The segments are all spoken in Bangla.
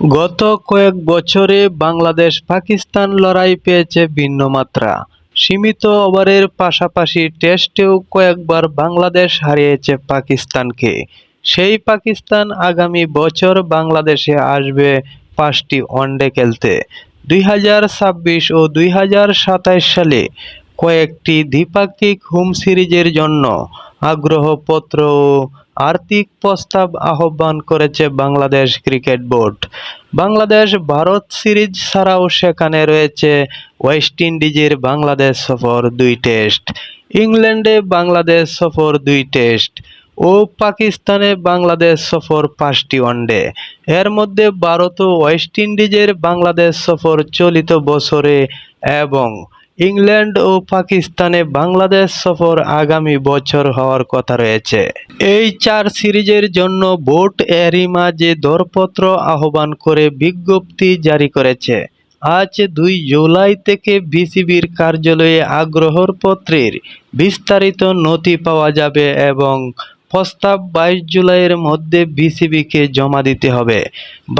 গত কয়েক বছরে বাংলাদেশ-পাকিস্তান লড়াই পেয়েছে ভিন্ন মাত্রা। সীমিত ওভারের পাশাপাশি টেস্টেও কয়েকবার বাংলাদেশ হারিয়েছে পাকিস্তানকে। সেই পাকিস্তান আগামী বছর বাংলাদেশে আসবে 5টি ওয়ানডে খেলতে। 2026 ও 2027 সালে কয়েকটি দ্বিপাক্ষিক হোম সিরিজের জন্য আগ্রহপত্র ও আর্থিক প্রস্তাব আহ্বান করেছে Bangladesh cricket board. Bangladesh Bharat series ছাড়াও সেখানে রয়েছে ওয়েস্ট ইন্ডিজের বাংলাদেশ সফর 2 টেস্ট, ইংল্যান্ডে বাংলাদেশ সফর 2 টেস্ট ও পাকিস্তানে বাংলাদেশ সফর 5টি ওয়ানডে। এর মধ্যে ভারত ও ওয়েস্ট ইন্ডিজের বাংলাদেশ সফর চলিত বছরে এবং ইংল্যান্ড ও পাকিস্তানে বাংলাদেশ সফর আগামী বছর হওয়ার কথা রয়েছে। এই 4 সিরিজের জন্য বোর্ড এরই মাঝে দরপত্র আহ্বান করে বিজ্ঞপ্তি জারি করেছে। আজ 2 জুলাই থেকে বিসিবির কার্যালয়ে আগ্রহর পত্রের বিস্তারিত নথি পাওয়া যাবে এবং প্রস্তাব 22 জুলাইয়ের মধ্যে বিসিবিকে জমা দিতে হবে।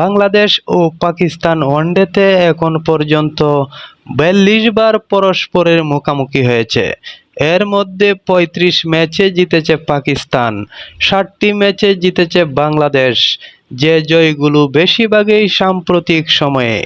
বাংলাদেশ ও পাকিস্তান ওয়ানডেতে এখন পর্যন্ত 42 বার পরস্পরের মুখোমুখি হয়েছে। এর মধ্যে 35 ম্যাচে জিতেছে পাকিস্তান, 60টি ম্যাচে জিতেছে বাংলাদেশ, যে জয়গুলো বেশিরভাগই সাম্প্রতিক সময়ে।